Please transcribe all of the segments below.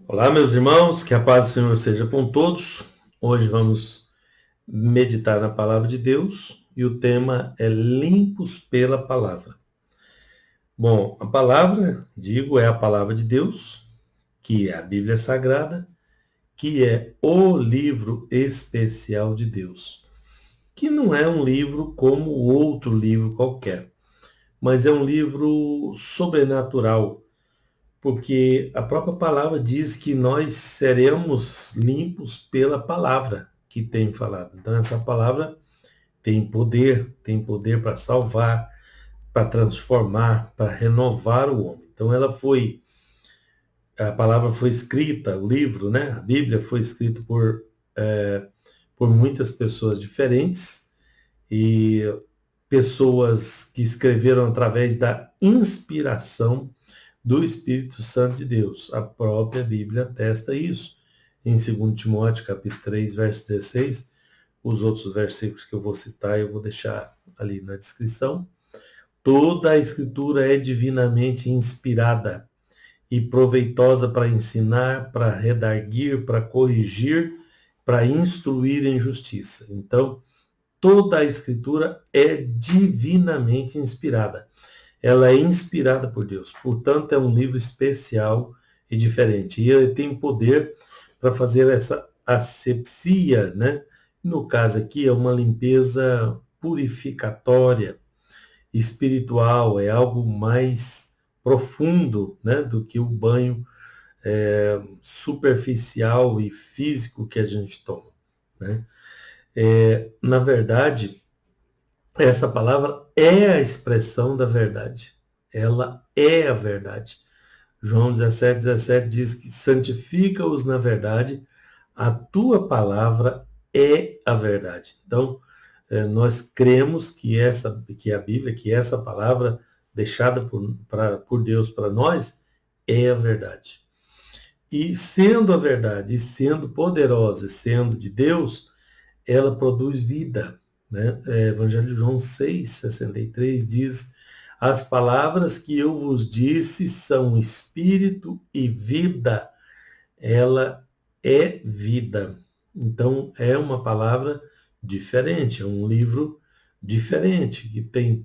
Olá, meus irmãos, que a paz do Senhor seja com todos. Hoje vamos meditar na palavra de Deus e o tema é limpos pela palavra. Bom, a palavra, digo, é a palavra de Deus, que é a Bíblia Sagrada, que é o livro especial de Deus, que não é um livro como outro livro qualquer, mas é um livro sobrenatural, porque a própria palavra diz que nós seremos limpos pela palavra que tem falado. Então, essa palavra tem poder para salvar, para transformar, para renovar o homem. Então, a palavra foi escrita, o livro, né? A Bíblia foi escrita por muitas pessoas diferentes e pessoas que escreveram através da inspiração do Espírito Santo de Deus. A própria Bíblia atesta isso. Em 2 Timóteo, capítulo 3, verso 16, os outros versículos que eu vou citar, eu vou deixar ali na descrição. Toda a Escritura é divinamente inspirada e proveitosa para ensinar, para redarguir, para corrigir, para instruir em justiça. Então, toda a Escritura é divinamente inspirada. Ela é inspirada por Deus. Portanto, é um livro especial e diferente. E ele tem poder para fazer essa asepsia, né? No caso aqui, é uma limpeza purificatória, espiritual, é algo mais profundo, né, do que o banho superficial e físico que a gente toma, né? Na verdade, essa palavra é a expressão da verdade. Ela é a verdade. João 17:17 diz que santifica-os na verdade, a tua palavra é a verdade. Então, nós cremos que a Bíblia, que essa palavra deixada por Deus para nós, é a verdade. E sendo a verdade, e sendo poderosa, e sendo de Deus, ela produz vida, né? Evangelho de João 6:63 diz: as palavras que eu vos disse são espírito e vida. Ela é vida. Então, é uma palavra diferente, é um livro diferente, que tem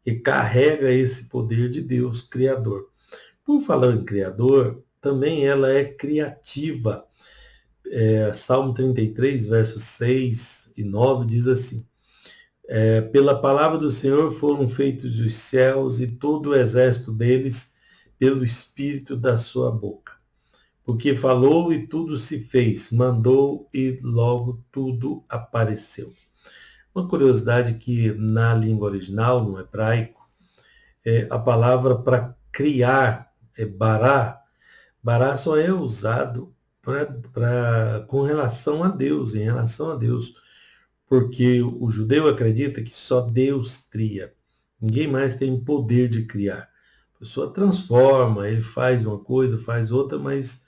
que carrega esse poder de Deus, Criador. Por falar em Criador, também ela é criativa. Salmo 33, versos 6 e 9 diz assim: pela palavra do Senhor foram feitos os céus e todo o exército deles pelo espírito da sua boca. Porque falou e tudo se fez, mandou e logo tudo apareceu. Uma curiosidade que na língua original, no hebraico, a palavra para criar é bará. Bará só é usado com relação a Deus, em relação a Deus, porque o judeu acredita que só Deus cria. Ninguém mais tem poder de criar. A pessoa transforma, ele faz uma coisa, faz outra, mas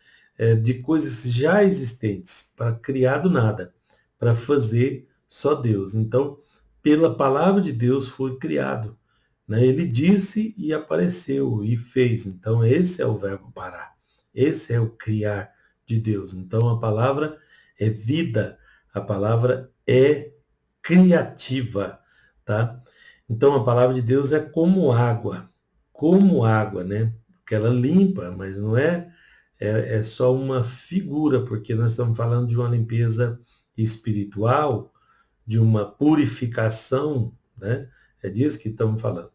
de coisas já existentes, para criar do nada, para fazer só Deus. Então, pela palavra de Deus foi criado, né? Ele disse e apareceu e fez. Então, esse é o verbo parar. Esse é o criar de Deus. Então, a palavra é vida, a palavra é criativa, tá? Então, a palavra de Deus é como água, né? Porque ela limpa, mas não é só uma figura, porque nós estamos falando de uma limpeza espiritual, de uma purificação, né? É disso que estamos falando.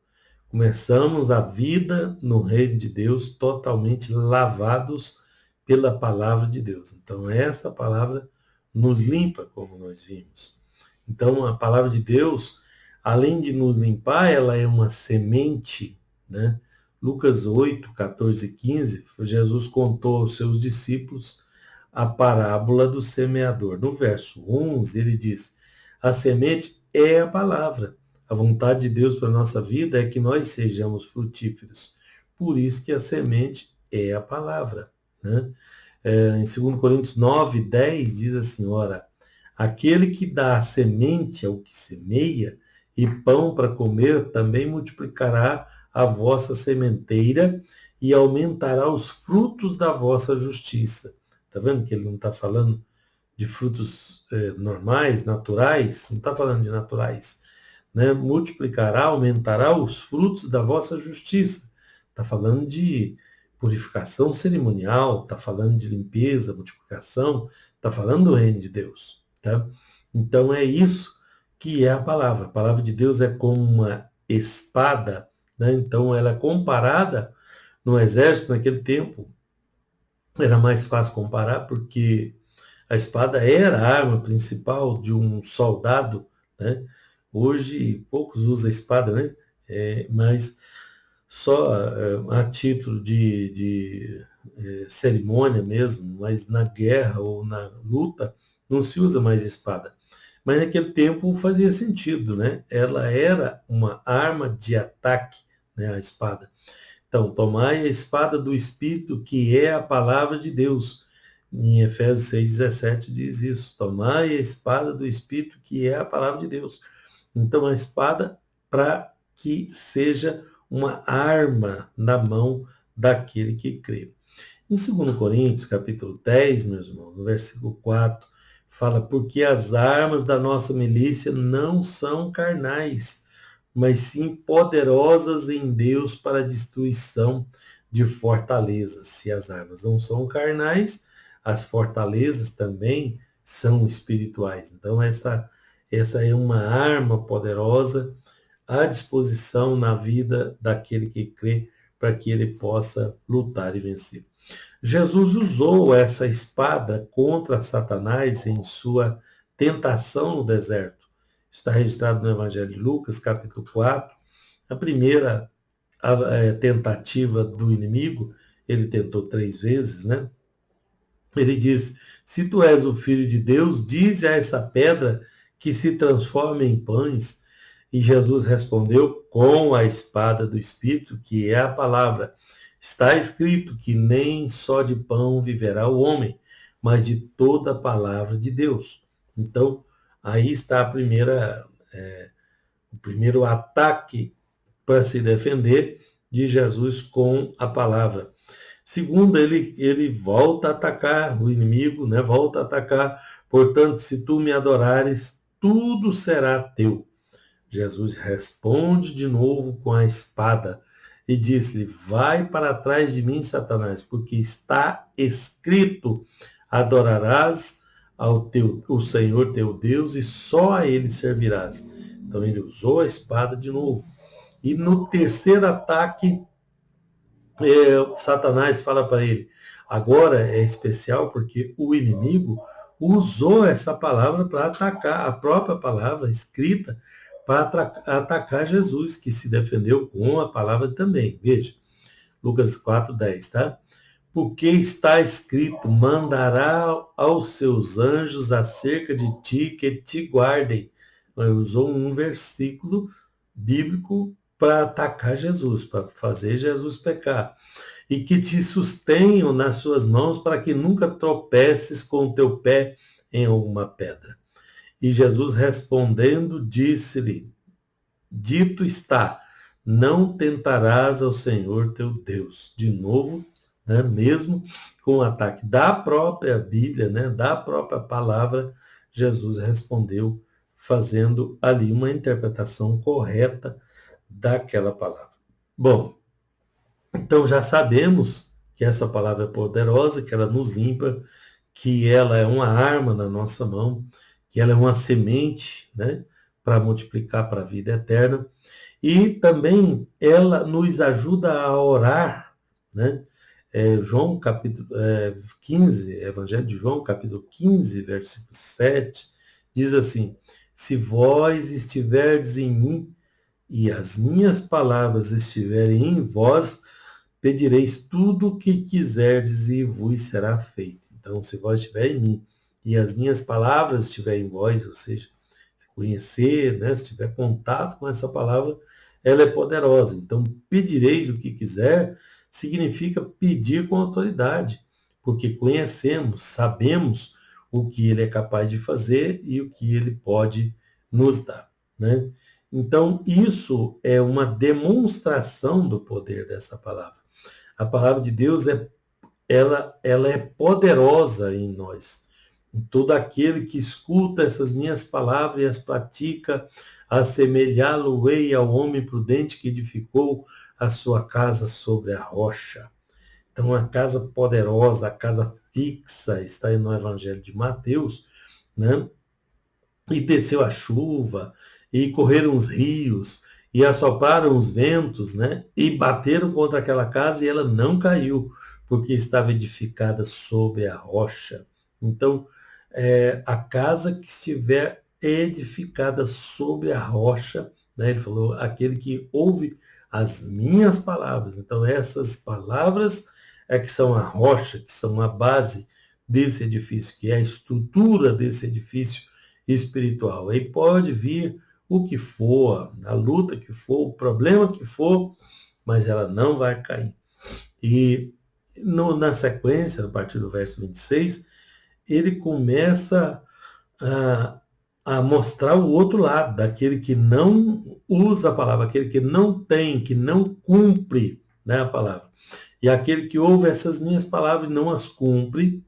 Começamos a vida no reino de Deus totalmente lavados pela palavra de Deus. Então, essa palavra nos limpa, como nós vimos. Então, a palavra de Deus, além de nos limpar, ela é uma semente, né? Lucas 8, 14 e 15, Jesus contou aos seus discípulos a parábola do semeador. No verso 11, ele diz: a semente é a palavra. A vontade de Deus para a nossa vida é que nós sejamos frutíferos. Por isso que a semente é a palavra, né? Em 2 Coríntios 9, 10, diz assim: ora, aquele que dá a semente ao que semeia e pão para comer também multiplicará a vossa sementeira e aumentará os frutos da vossa justiça. Está vendo que ele não está falando de frutos normais, naturais? Não está falando de naturais. Né? Multiplicará, aumentará os frutos da vossa justiça. Está falando de purificação cerimonial, está falando de limpeza, multiplicação, está falando do reino de Deus. Tá? Então é isso que é a palavra. A palavra de Deus é como uma espada, né? Então ela é comparada no exército naquele tempo. Era mais fácil comparar porque a espada era a arma principal de um soldado, né? Hoje poucos usam a espada, né? Mas só a título de cerimônia mesmo, mas na guerra ou na luta não se usa mais espada. Mas naquele tempo fazia sentido, né? Ela era uma arma de ataque, né? A espada. Então, tomai a espada do Espírito, que é a palavra de Deus. Em Efésios 6,17 diz isso. Tomai a espada do Espírito, que é a palavra de Deus. Então, a espada para que seja uma arma na mão daquele que crê. Em 2 Coríntios, capítulo 10, meus irmãos, no versículo 4, fala, porque as armas da nossa milícia não são carnais, mas sim poderosas em Deus para a destruição de fortalezas. Se as armas não são carnais, as fortalezas também são espirituais. Então, essa é uma arma poderosa à disposição na vida daquele que crê, para que ele possa lutar e vencer. Jesus usou essa espada contra Satanás em sua tentação no deserto. Está registrado no Evangelho de Lucas, capítulo 4. A primeira tentativa do inimigo, ele tentou 3 vezes, né? Ele diz, se tu és o Filho de Deus, dize a essa pedra que se transforma em pães. E Jesus respondeu com a espada do Espírito, que é a palavra. Está escrito que nem só de pão viverá o homem, mas de toda a palavra de Deus. Então, aí está o primeiro ataque para se defender de Jesus com a palavra. Segundo, ele volta a atacar o inimigo, né? Volta a atacar. Portanto, se tu me adorares, tudo será teu. Jesus responde de novo com a espada e diz-lhe, vai para trás de mim, Satanás, porque está escrito, adorarás o Senhor teu Deus e só a ele servirás. Então ele usou a espada de novo. E no terceiro ataque, Satanás fala para ele, agora é especial porque o inimigo usou essa palavra para atacar, a própria palavra escrita, para atacar Jesus, que se defendeu com a palavra também. Veja, Lucas 4:10, tá? Porque está escrito, mandará aos seus anjos acerca de ti que te guardem. Ele usou um versículo bíblico para atacar Jesus, para fazer Jesus pecar. E que te sustenham nas suas mãos para que nunca tropeces com o teu pé em alguma pedra. E Jesus respondendo, disse-lhe, dito está, não tentarás ao Senhor teu Deus. De novo, né, mesmo com o ataque da própria Bíblia, né, da própria palavra, Jesus respondeu, fazendo ali uma interpretação correta daquela palavra. Bom, então já sabemos que essa palavra é poderosa, que ela nos limpa, que ela é uma arma na nossa mão, que ela é uma semente, né, para multiplicar para a vida eterna. E também ela nos ajuda a orar, né? João capítulo 15, Evangelho de João, capítulo 15, versículo 7, diz assim, se vós estiverdes em mim e as minhas palavras estiverem em vós, pedireis tudo o que quiserdes e vos será feito. Então, se vós estiver em mim e as minhas palavras estiverem em vós, ou seja, se conhecer, né, se tiver contato com essa palavra, ela é poderosa. Então, pedireis o que quiser, significa pedir com autoridade, porque conhecemos, sabemos o que ele é capaz de fazer e o que ele pode nos dar, né? Então, isso é uma demonstração do poder dessa palavra. A palavra de Deus ela é poderosa em nós. Em todo aquele que escuta essas minhas palavras e as pratica, assemelhá-lo-ei ao homem prudente que edificou a sua casa sobre a rocha. Então, a casa poderosa, a casa fixa, está aí no Evangelho de Mateus, né? E desceu a chuva, e correram os rios, e assopraram os ventos, né? E bateram contra aquela casa e ela não caiu, porque estava edificada sobre a rocha. Então, a casa que estiver edificada sobre a rocha, né? Ele falou, aquele que ouve as minhas palavras. Então, essas palavras é que são a rocha, que são a base desse edifício, que é a estrutura desse edifício espiritual. Aí pode vir o que for, a luta que for, o problema que for, mas ela não vai cair. E na sequência, a partir do verso 26, ele começa a mostrar o outro lado, daquele que não usa a palavra, aquele que não tem, que não cumpre, né, a palavra. E aquele que ouve essas minhas palavras e não as cumpre,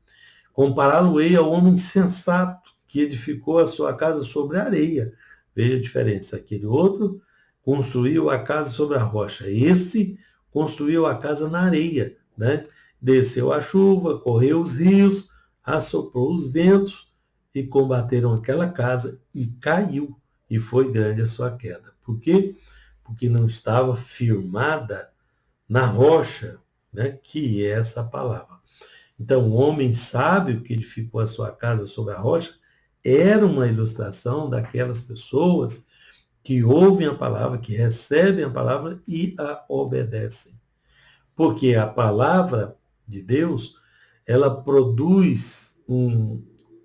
compará-lo-ei ao homem sensato que edificou a sua casa sobre a areia. Veja a diferença. Aquele outro construiu a casa sobre a rocha. Esse construiu a casa na areia, né? Desceu a chuva, correu os rios, assoprou os ventos e combateram aquela casa e caiu. E foi grande a sua queda. Por quê? Porque não estava firmada na rocha, né? Que é essa palavra. Então, o homem sábio que edificou a sua casa sobre a rocha era uma ilustração daquelas pessoas que ouvem a palavra, que recebem a palavra e a obedecem. Porque a palavra de Deus, ela produz um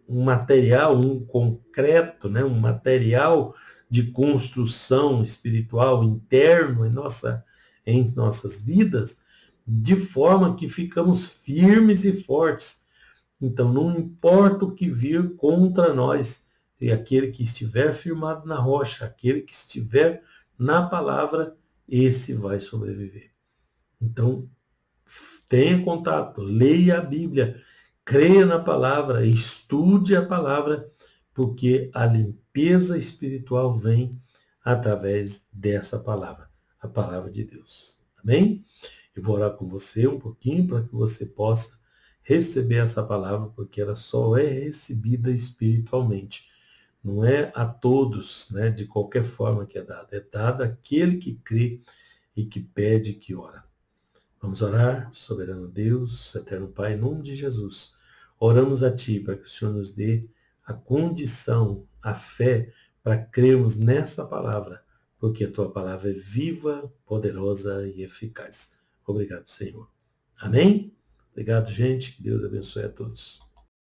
material, um concreto, né? Um material de construção espiritual interno em nossas vidas, de forma que ficamos firmes e fortes. Então, não importa o que vir contra nós, e aquele que estiver firmado na rocha, aquele que estiver na palavra, esse vai sobreviver. Então, tenha contato, leia a Bíblia, creia na palavra, estude a palavra, porque a limpeza espiritual vem através dessa palavra, a palavra de Deus. Amém? Eu vou orar com você um pouquinho para que você possa receber essa palavra, porque ela só é recebida espiritualmente. Não é a todos, né, de qualquer forma que é dada. É dada àquele que crê e que pede e que ora. Vamos orar, soberano Deus, eterno Pai, em nome de Jesus. Oramos a Ti para que o Senhor nos dê a condição, a fé, para crermos nessa palavra, porque a Tua palavra é viva, poderosa e eficaz. Obrigado, Senhor. Amém? Obrigado, gente. Que Deus abençoe a todos.